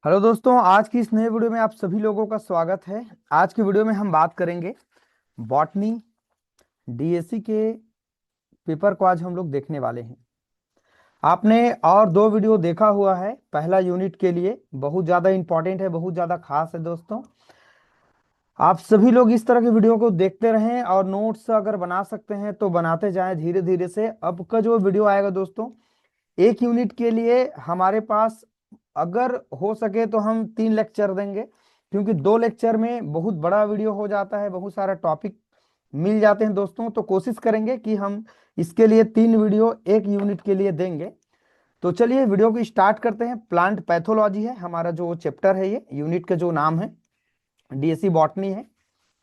Hello दोस्तों, आज की इस नए वीडियो में आप सभी लोगों का स्वागत है। आज की वीडियो में हम बात करेंगे बॉटनी डीएससी के पेपर को आज हम लोग देखने वाले हैं। आपने और दो वीडियो देखा हुआ है। पहला यूनिट के लिए बहुत ज़्यादा इंपॉर्टेंट है, बहुत ज़्यादा खास है दोस्तों। आप सभी लोग इस तरह के वीडियो को देखते रहें और नोट्स अगर बना सकते हैं तो बनाते जाएं धीरे धीरे से। अब का जो वीडियो आएगा दोस्तों, एक यूनिट के लिए हमारे पास अगर हो सके तो हम 3 लेक्चर देंगे, क्योंकि 2 लेक्चर में बहुत बड़ा वीडियो हो जाता है, बहुत सारा टॉपिक मिल जाते हैं दोस्तों। तो कोशिश करेंगे कि हम इसके लिए 3 वीडियो एक यूनिट के लिए देंगे। तो चलिए वीडियो को स्टार्ट करते हैं। प्लांट पैथोलॉजी है हमारा जो चैप्टर है, ये यूनिट का जो नाम है डीएससी बॉटनी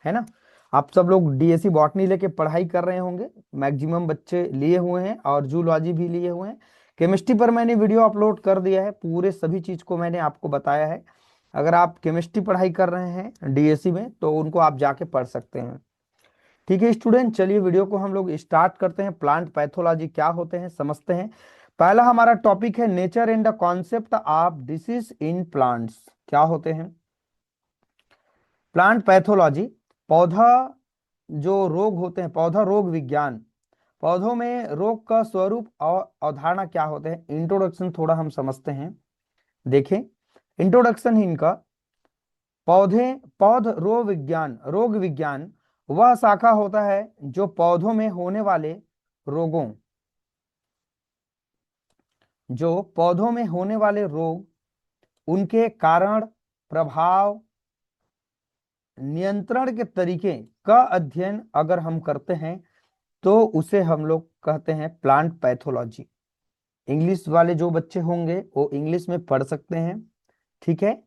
है ना। आप सब लोग डीएससी बॉटनी लेके पढ़ाई कर रहे होंगे, मैक्सिमम बच्चे लिए हुए हैं और जूलॉजी भी लिए हुए हैं। केमिस्ट्री पर मैंने वीडियो अपलोड कर दिया है, पूरे सभी चीज को मैंने आपको बताया है। अगर आप केमिस्ट्री पढ़ाई कर रहे हैं डीएससी में तो उनको आप जाके पढ़ सकते हैं। ठीक है स्टूडेंट, चलिए वीडियो को हम लोग स्टार्ट करते हैं। प्लांट पैथोलॉजी क्या होते हैं समझते हैं। पहला हमारा टॉपिक है nature and the concept of disease in plants. क्या होते हैं प्लांट पैथोलॉजी? पौधा जो रोग होते हैं, पौधा रोग विज्ञान। पौधों में रोग का स्वरूप और अवधारणा क्या होते हैं, इंट्रोडक्शन थोड़ा हम समझते हैं। देखें, इंट्रोडक्शन ही इनका। रोग विज्ञान वह शाखा होता है जो पौधों में होने वाले रोगों रोग, उनके कारण, प्रभाव, नियंत्रण के तरीके का अध्ययन अगर हम करते हैं तो उसे हम लोग कहते हैं प्लांट पैथोलॉजी। इंग्लिश वाले जो बच्चे होंगे वो इंग्लिश में पढ़ सकते हैं। ठीक है,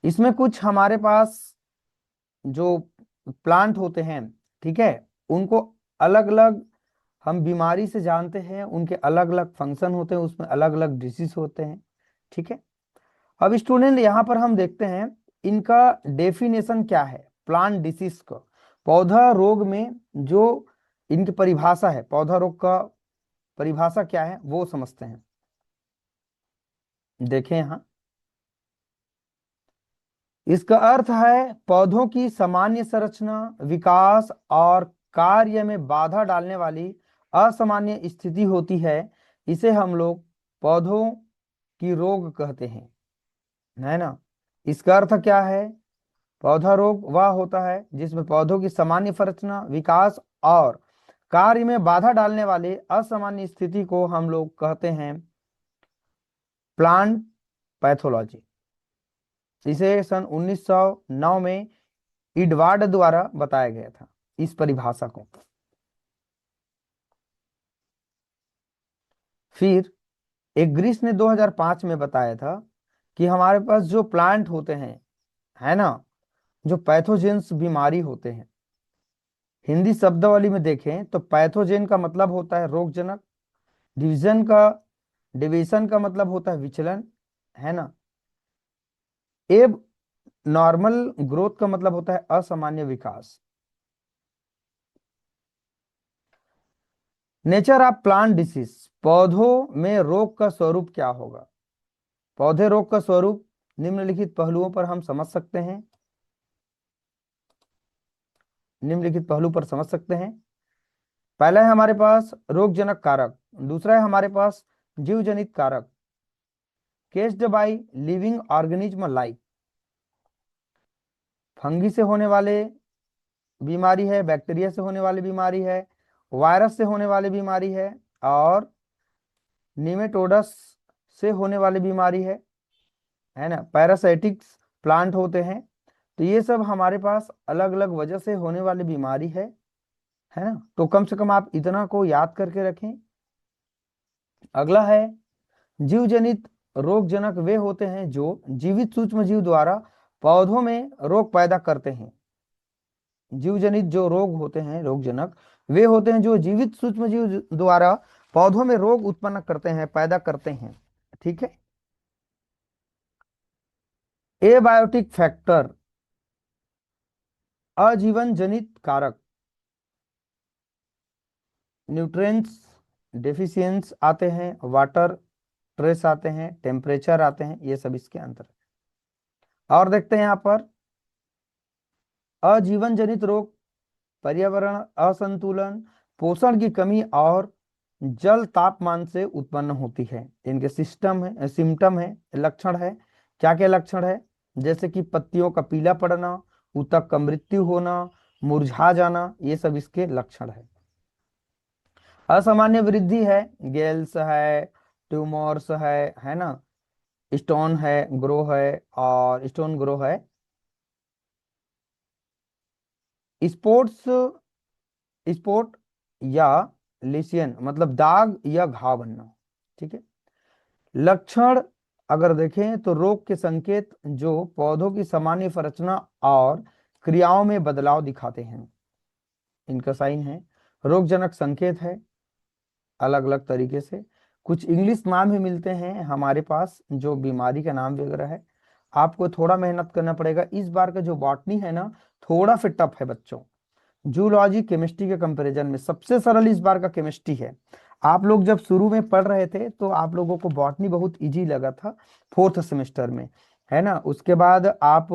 इसमें कुछ हमारे पास जो प्लांट होते हैं, ठीक है, उनको अलग अलग हम बीमारी से जानते हैं, उनके अलग अलग फंक्शन होते हैं, उसमें अलग अलग डिसीज होते हैं। ठीक है, अब स्टूडेंट यहाँ पर हम देखते हैं इनका डेफिनेशन क्या है प्लांट डिसीज का। पौधा रोग में जो इनकी परिभाषा है, पौधा रोग का परिभाषा क्या है वो समझते हैं। देखें यहाँ, इसका अर्थ है पौधों की सामान्य संरचना, विकास और कार्य में बाधा डालने वाली असामान्य स्थिति होती है। इसे हम लोग पौधों की रोग कहते हैं, है ना। इसका अर्थ क्या है? पौधा रोग वह होता है जिसमें पौधों की सामान्य संरचना, विकास और कार्य में बाधा डालने वाले असामान्य स्थिति को हम लोग कहते हैं प्लांट पैथोलॉजी। इसे सन 1909 में इडवार्ड द्वारा बताया गया था इस परिभाषा को। फिर एक ग्रीस ने 2005 में बताया था कि हमारे पास जो प्लांट होते हैं, है ना, जो पैथोजेंस बीमारी होते हैं, हिंदी शब्दावली में देखें तो पैथोजेन का मतलब होता है रोगजनक, डिवीजन का डिवीजन का मतलब होता है विचलन, है ना। एब नॉर्मल ग्रोथ का मतलब होता है असामान्य विकास। नेचर ऑफ प्लांट डिसीज, पौधों में रोग का स्वरूप क्या होगा? पौधे रोग का स्वरूप निम्नलिखित पहलुओं पर हम समझ सकते हैं, निम्नलिखित पहलू पर समझ सकते हैं। पहला है हमारे पास रोगजनक कारक, दूसरा है हमारे पास जीवजनित कारक, केस्ड by living organism like, fungi से होने वाले बीमारी है, बैक्टीरिया से होने वाली बीमारी है, वायरस से होने वाली बीमारी है और निमेटोडस से होने वाली बीमारी है ना। पैरासाइटिक्स प्लांट होते हैं। तो ये सब हमारे पास अलग अलग वजह से होने वाली बीमारी है ना। तो कम से कम आप इतना को याद करके रखें। अगला है जीवजनित रोगजनक वे होते हैं जो जीवित सूक्ष्म जीव द्वारा पौधों में रोग पैदा करते हैं। जीवजनित जो रोग होते हैं रोगजनक वे होते हैं जो जीवित सूक्ष्म जीव द्वारा पौधों में रोग उत्पन्न करते हैं, पैदा करते हैं। ठीक है, एबायोटिक फैक्टर, अजीवन जनित कारक, न्यूट्रिएंट्स डेफिशिएंस आते हैं, वाटर स्ट्रेस आते हैं, टेम्परेचर आते हैं, ये सब इसके अंतर है। और देखते हैं यहाँ पर अजीवन जनित रोग, पर्यावरण असंतुलन, पोषण की कमी और जल तापमान से उत्पन्न होती है। इनके सिम्टम है, लक्षण है। क्या क्या लक्षण है? जैसे कि पत्तियों का पीला पड़ना, ऊतक का मृत्यु होना, मुरझा जाना, ये सब इसके लक्षण है। असामान्य वृद्धि है, गेल्स है, ट्यूमर्स है ना, स्टोन है, ग्रो है, और स्टोन ग्रो है। स्पोर्ट्स स्पोर्ट या लेसियन मतलब दाग या घाव बनना। ठीक है। लक्षण अगर देखें तो रोग के संकेत जो पौधों की सामान्य संरचना और क्रियाओं में बदलाव दिखाते हैं, इनका साइन है। रोगजनक संकेत है अलग अलग तरीके से। कुछ इंग्लिश नाम भी मिलते हैं हमारे पास जो बीमारी का नाम वगैरह है। आपको थोड़ा मेहनत करना पड़ेगा। इस बार का जो बॉटनी है ना, थोड़ा फिर टफ है बच्चों। जूलॉजी केमिस्ट्री के कंपैरिजन में सबसे सरल इस बार का केमिस्ट्री है। आप लोग जब शुरू में पढ़ रहे थे तो आप लोगों को बॉटनी बहुत इजी लगा था फोर्थ सेमेस्टर में, है ना। उसके बाद आप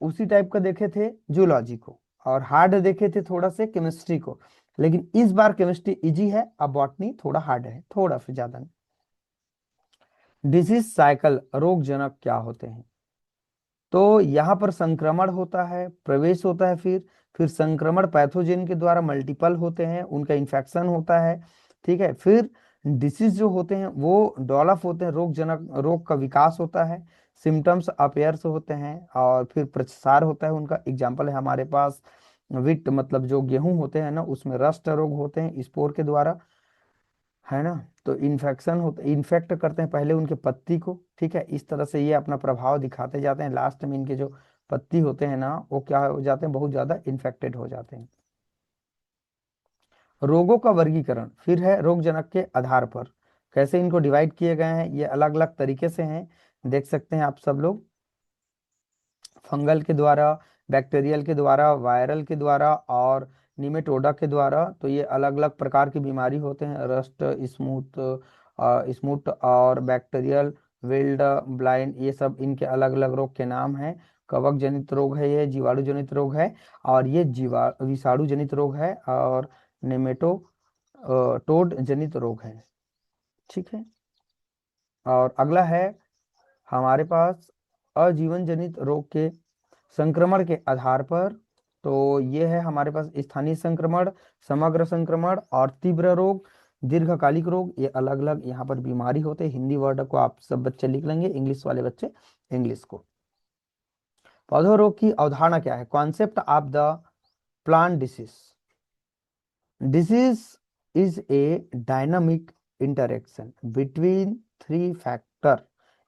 उसी टाइप का देखे थे जूलॉजी को, और हार्ड देखे थे थोड़ा से केमिस्ट्री को। लेकिन इस बार केमिस्ट्री इजी है, अब बॉटनी थोड़ा हार्ड है, थोड़ा फिर ज्यादा नहीं। डिजीज साइकिल, रोग जनक क्या होते हैं? तो यहाँ पर संक्रमण होता है, प्रवेश होता है, फिर संक्रमण पैथोजेन के द्वारा मल्टीपल होते हैं, उनका इन्फेक्शन होता है। ठीक है। फिर डिसीज जो होते हैं वो डेवलप होते हैं, रोग का विकास होता है, सिम्टम्स अपेयर्स होते हैं, और फिर प्रसार होता है। उनका एग्जाम्पल है हमारे पास विट मतलब जो गेहूं होते हैं ना, उसमें रस्ट रोग होते हैं स्पोर के द्वारा, है ना। तो इन्फेक्शन होता इन्फेक्ट करते हैं पहले उनके पत्ती को। ठीक है। इस तरह से ये अपना प्रभाव दिखाते जाते हैं। लास्ट में इनके जो पत्ती होते हैं ना, वो क्या हो जाते हैं, बहुत ज्यादा इन्फेक्टेड हो जाते हैं। रोगों का वर्गीकरण फिर है रोगजनक के आधार पर। कैसे इनको डिवाइड किए गए हैं, ये अलग अलग तरीके से हैं, देख सकते हैं आप सब लोग। फंगल के द्वारा, बैक्टीरियल के द्वारा, वायरल के द्वारा, और निमेटोडा के द्वारा। तो ये अलग अलग प्रकार की बीमारी होते हैं। रस्ट, स्मूथ और बैक्टीरियल, विल्ड, ब्लाइंड, ये सब इनके अलग अलग रोग के नाम हैं। कवक जनित रोग है, ये जीवाणु जनित रोग है, और ये विषाणु जनित रोग है, और नेमेटो टोड जनित रोग है। ठीक है। और अगला है हमारे पास अजीवन जनित रोग के संक्रमण के आधार पर। तो ये है हमारे पास स्थानीय संक्रमण, समग्र संक्रमण, और तीव्र रोग, दीर्घकालिक रोग। ये अलग अलग यहाँ पर बीमारी होते हैं। हिंदी वर्ड को आप सब बच्चे लिख लेंगे, इंग्लिश वाले बच्चे इंग्लिश को। पौधों रोग की अवधारणा क्या है? Concept of the plant disease. Disease is a dynamic interaction between three factor.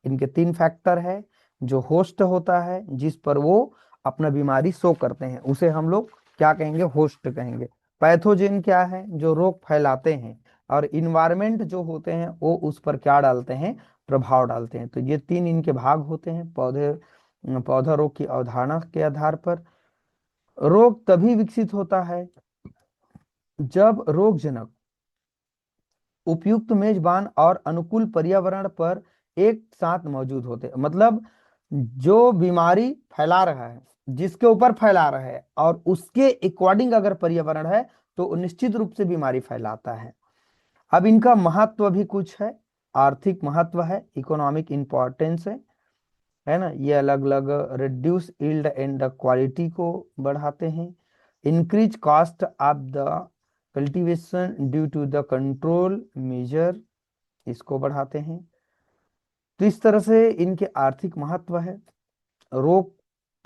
इनके तीन फैक्टर है। जो होस्ट होता है जिस पर वो अपना बीमारी शो करते हैं, उसे हम लोग क्या कहेंगे? होस्ट कहेंगे। पैथोजेन क्या है? जो रोग फैलाते हैं। और इन्वायरमेंट जो होते हैं वो उस पर क्या डालते हैं? प्रभाव डालते हैं। तो ये तीन इनके भाग होते हैं पौधा रोग की अवधारणा के आधार पर। रोग तभी विकसित होता है जब रोगजनक उपयुक्त मेजबान और अनुकूल पर्यावरण पर एक साथ मौजूद होते हैं। मतलब जो बीमारी फैला रहा है, जिसके ऊपर फैला रहा है, और उसके अकॉर्डिंग अगर पर्यावरण है तो निश्चित रूप से बीमारी फैलाता है। अब इनका महत्व भी कुछ है। आर्थिक महत्व है, इकोनॉमिक इंपॉर्टेंस है ना। ये अलग अलग रिड्यूस यील्ड एंड क्वालिटी को बढ़ाते हैं। Increase cost of the cultivation due to the control measure, इसको बढ़ाते हैं। तो इस तरह से इनके आर्थिक महत्व है। रोग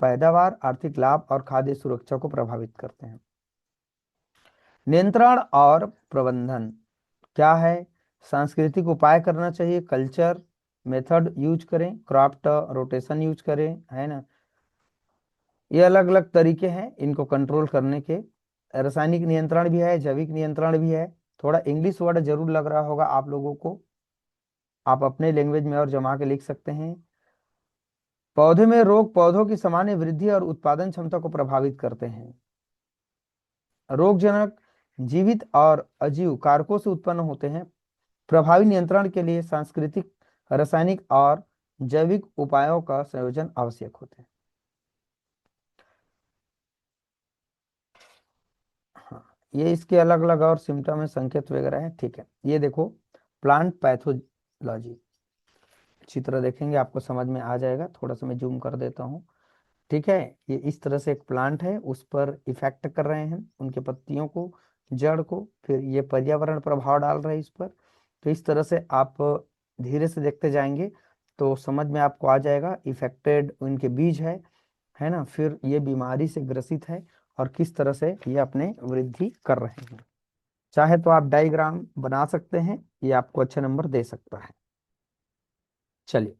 पैदावार, आर्थिक लाभ और खाद्य सुरक्षा को प्रभावित करते हैं। नियंत्रण और प्रबंधन क्या है? सांस्कृतिक उपाय करना चाहिए, कल्चर मेथड यूज करें, क्रॉप रोटेशन यूज करें, है ना। ये अलग अलग तरीके हैं इनको कंट्रोल करने के। रासायनिक नियंत्रण भी है, जैविक नियंत्रण भी है। थोड़ा इंग्लिश वर्ड जरूर लग रहा होगा आप लोगों को, आप अपने लैंग्वेज में और जमा के लिख सकते हैं। पौधे में रोग पौधों की सामान्य वृद्धि और उत्पादन क्षमता को प्रभावित करते हैं। रोगजनक जीवित और अजीव कारकों से उत्पन्न होते हैं। प्रभावी नियंत्रण के लिए सांस्कृतिक, रासायनिक और जैविक उपायों का संयोजन आवश्यक होते हैं। हाँ, ये इसके अलग अलग और सिम्टम है, संकेत वगैरह है। ठीक है, ये देखो प्लांट पैथोलॉजी, चित्र देखेंगे आपको समझ में आ जाएगा। थोड़ा सा मैं जूम कर देता हूँ। ठीक है, ये इस तरह से एक प्लांट है, उस पर इफेक्ट कर रहे हैं उनके पत्तियों को, जड़ को, फिर ये पर्यावरण प्रभाव डाल रहे हैं इस पर। तो इस तरह से आप धीरे से देखते जाएंगे तो समझ में आपको आ जाएगा इफेक्टेड उनके बीज है ना, फिर ये बीमारी से ग्रसित है और किस तरह से ये अपने वृद्धि कर रहे हैं। चाहे तो आप डायग्राम बना सकते हैं, ये आपको अच्छे नंबर दे सकता है। चलिए,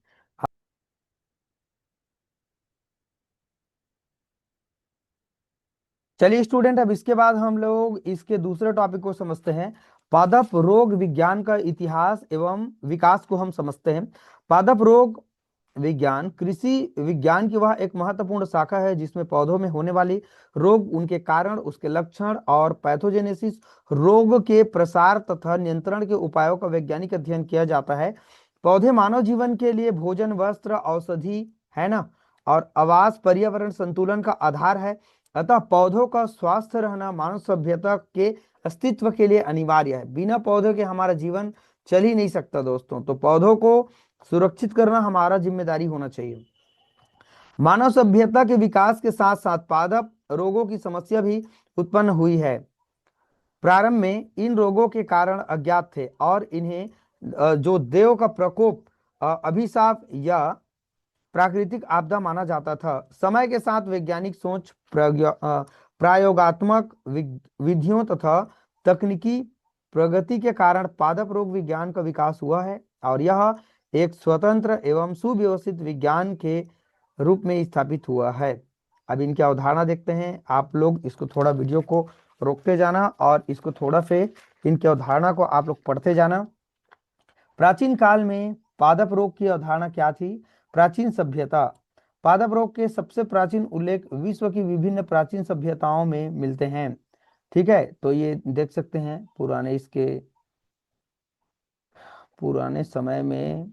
चलिए स्टूडेंट, अब इसके बाद हम लोग इसके दूसरे टॉपिक को समझते हैं। पादप रोग विज्ञान का इतिहास एवं विकास को हम समझते हैं। पादप रोग विज्ञान कृषि विज्ञान की वह एक महत्वपूर्ण शाखा है जिसमें पौधों में होने वाली रोग, उनके कारण, उसके लक्षण और पैथोजेनेसिस, रोग के प्रसार तथा नियंत्रण के उपायों का वैज्ञानिक अध्ययन किया जाता है। पौधे मानव जीवन के लिए भोजन, वस्त्र, औषधि, है ना, और आवास, पर्यावरण संतुलन का आधार है। अतः पौधों का स्वस्थ रहना मानव सभ्यता के अस्तित्व के लिए अनिवार्य है। बिना पौधों के हमारा जीवन चल ही नहीं सकता दोस्तों। तो पौधों को सुरक्षित करना हमारा जिम्मेदारी होना चाहिए। मानव सभ्यता के विकास के साथ साथ पादप रोगों की समस्या भी उत्पन्न हुई है। प्रारंभ में इन रोगों के कारण अज्ञात थे और इन्हें जो देव का प्रकोप, अभिशाप या प्राकृतिक आपदा माना जाता था। समय के साथ वैज्ञानिक सोच, प्रयोगात्मक विधियों तथा तकनीकी प्रगति के कारण पादप रोग विज्ञान का विकास हुआ है और यह एक स्वतंत्र एवं सुव्यवस्थित विज्ञान के रूप में स्थापित हुआ है। अब इनकी अवधारणा देखते हैं। आप लोग इसको थोड़ा वीडियो को रोकते जाना और इसको थोड़ा से इनकी अवधारणा को आप लोग पढ़ते जाना। प्राचीन काल में पादप रोग की अवधारणा क्या थी? प्राचीन सभ्यता। पादप रोग के सबसे प्राचीन उल्लेख विश्व की विभिन्न प्राचीन सभ्यताओं में मिलते हैं। ठीक है, तो ये देख सकते हैं पुराने समय में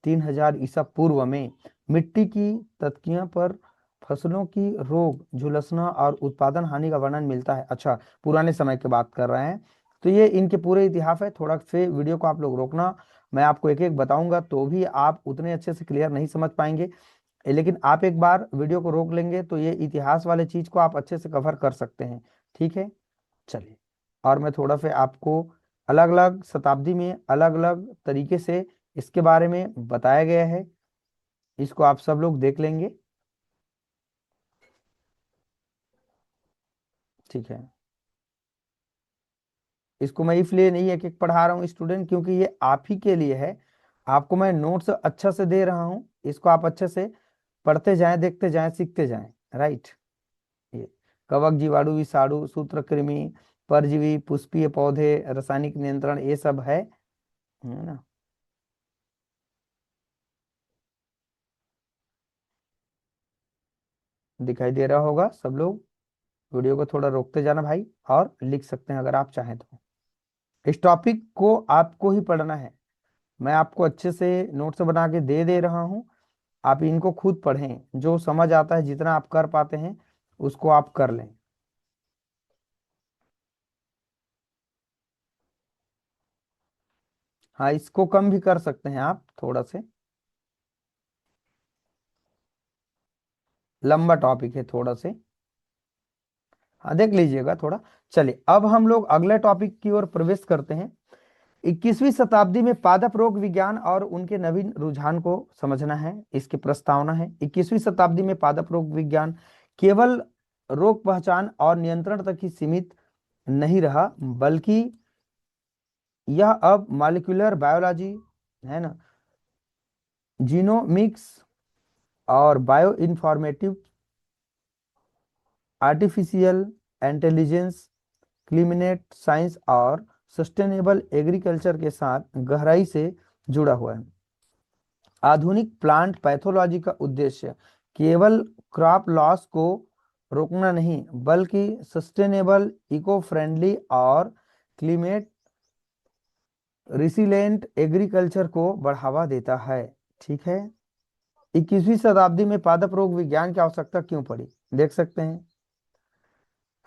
3000 ईसा पूर्व में मिट्टी की तख्तियों पर फसलों की रोग, झुलसना और उत्पादन हानि का वर्णन मिलता है। अच्छा, पुराने समय की बात कर रहे हैं। तो ये इनके पूरे इतिहास है। थोड़ा से वीडियो को आप लोग रोकना, मैं आपको एक एक बताऊंगा तो भी आप उतने अच्छे से क्लियर नहीं समझ पाएंगे, लेकिन आप एक बार वीडियो को रोक लेंगे तो ये इतिहास वाले चीज को आप अच्छे से कवर कर सकते हैं। ठीक है, चलिए, और मैं थोड़ा सा आपको अलग अलग शताब्दी में अलग अलग तरीके से इसके बारे में बताया गया है, इसको आप सब लोग देख लेंगे। ठीक है, इसको मैं इसलिए नहीं एक एक पढ़ा रहा हूँ स्टूडेंट, क्योंकि ये आप ही के लिए है। आपको मैं नोट्स अच्छा से दे रहा हूँ, इसको आप अच्छे से पढ़ते जाएं, देखते जाएं, सीखते जाएं। राइट, ये कवक, जीवाणु, विषाणु, सूत्रकृमि, परजीवी, पुष्पीय पौधे, रासायनिक नियंत्रण, ये सब है ना। दिखाई दे रहा होगा सब लोग। वीडियो को थोड़ा रोकते जाना भाई, और लिख सकते हैं अगर आप चाहें तो। इस टॉपिक को आपको ही पढ़ना है, मैं आपको अच्छे से नोट्स बना के दे रहा हूँ। आप इनको खुद पढ़ें, जो समझ आता है, जितना आप कर पाते हैं उसको आप कर लें। हाँ, इसको कम भी कर सकते हैं आप थोड़ा से, लंबा टॉपिक है थोड़ा से। हाँ, देख लीजिएगा थोड़ा। चलिए, अब हम लोग अगले टॉपिक की ओर प्रवेश करते हैं। 21वीं शताब्दी में पादप रोग विज्ञान और उनके नवीन रुझान को समझना है, इसकी प्रस्तावना है। 21वीं शताब्दी में पादप रोग विज्ञान केवल रोग पहचान और नियंत्रण तक ही सीमित नहीं रहा, बल्कि यह अब मॉलिक्यूलर बायोलॉजी, है ना, जीनोमिक्स और bio informative, artificial intelligence, climate science और सस्टेनेबल एग्रीकल्चर के साथ गहराई से जुड़ा हुआ है। आधुनिक प्लांट पैथोलॉजी का उद्देश्य केवल क्रॉप लॉस को रोकना नहीं, बल्कि सस्टेनेबल, इको फ्रेंडली और क्लाइमेट रिसिलेंट एग्रीकल्चर को बढ़ावा देता है। ठीक है। 21वीं शताब्दी में पादप रोग विज्ञान की आवश्यकता क्यों पड़ी? देख सकते हैं।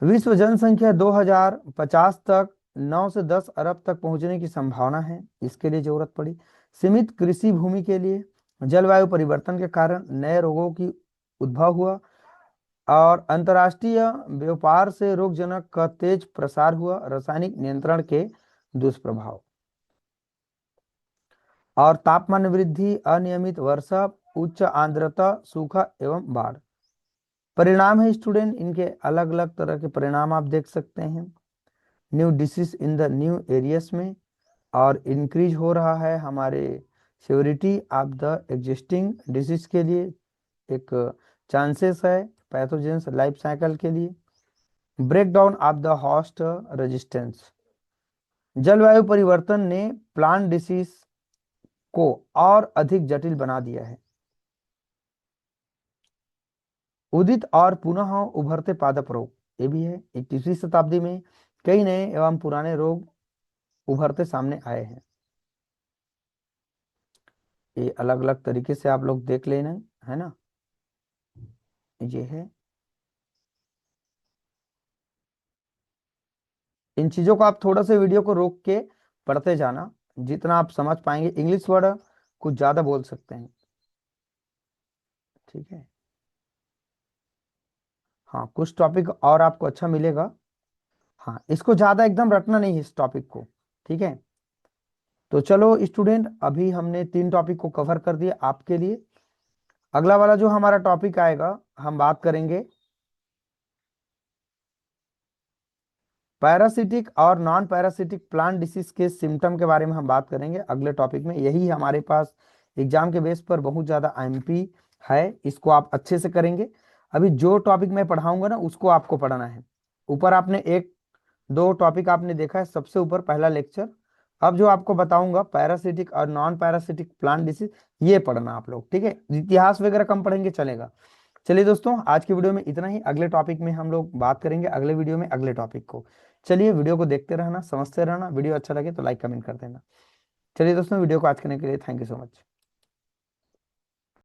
विश्व जनसंख्या 2050 तक 9 से 10 अरब तक पहुंचने की संभावना है, इसके लिए जरूरत पड़ी। सीमित कृषि भूमि के लिए, जलवायु परिवर्तन के कारण नए रोगों की उद्भव हुआ, और अंतर्राष्ट्रीय व्यापार से रोगजनक का तेज प्रसार हुआ, रासायनिक नियंत्रण के दुष्प्रभाव, और तापमान वृद्धि, अनियमित वर्षा, उच्च आर्द्रता, सूखा एवं बाढ़। परिणाम है स्टूडेंट, इनके अलग अलग तरह के परिणाम आप देख सकते हैं। New disease in the new areas में, और इंक्रीज हो रहा है हमारे severity of the existing disease के लिए, एक चांसेस है पैथोजेंस लाइफ साइकिल के लिए। Breakdown of the host resistance, जलवायु परिवर्तन ने प्लांट डिसीज को और अधिक जटिल बना दिया है। उदित और पुनः उभरते पादप रोग, ये भी है। 21वीं शताब्दी में कई नए एवं पुराने रोग उभरते सामने आए हैं। ये अलग अलग तरीके से आप लोग देख लेना है ना। ये है, इन चीजों को आप थोड़ा सा वीडियो को रोक के पढ़ते जाना, जितना आप समझ पाएंगे। इंग्लिश वर्ड कुछ ज्यादा बोल सकते हैं। ठीक है। हाँ, कुछ टॉपिक और आपको अच्छा मिलेगा। हाँ, इसको ज्यादा एकदम रटना नहीं है इस टॉपिक को। ठीक है। तो चलो स्टूडेंट, अभी हमने 3 टॉपिक को कवर कर दिया आपके लिए। अगला वाला जो हमारा टॉपिक आएगा, हम बात करेंगे पैरासिटिक और नॉन पैरासिटिक प्लांट डिसीज के सिम्टम के बारे में हम बात करेंगे अगले टॉपिक में। यही हमारे पास एग्जाम के बेस पर बहुत ज़्यादा एमपी है, इसको आप अच्छे से करेंगे। अभी जो टॉपिक मैं पढ़ाऊंगा ना, उसको आपको पढ़ना है। ऊपर आपने 1-2 टॉपिक आपने देखा है, सबसे ऊपर पहला लेक्चर। अब जो आपको बताऊंगा पैरासिटिक और नॉन पैरासिटिक प्लांट डिसीज, ये पढ़ना आप लोग। ठीक है। इतिहास वगैरह कम पढ़ेंगे चलेगा। चलिए दोस्तों, आज की वीडियो में इतना ही। अगले टॉपिक में हम लोग बात करेंगे, अगले वीडियो में अगले टॉपिक को। चलिए, वीडियो को देखते रहना, समझते रहना। वीडियो अच्छा लगे तो लाइक कमेंट कर देना। चलिए दोस्तों, वीडियो को आज करने के लिए थैंक यू सो मच।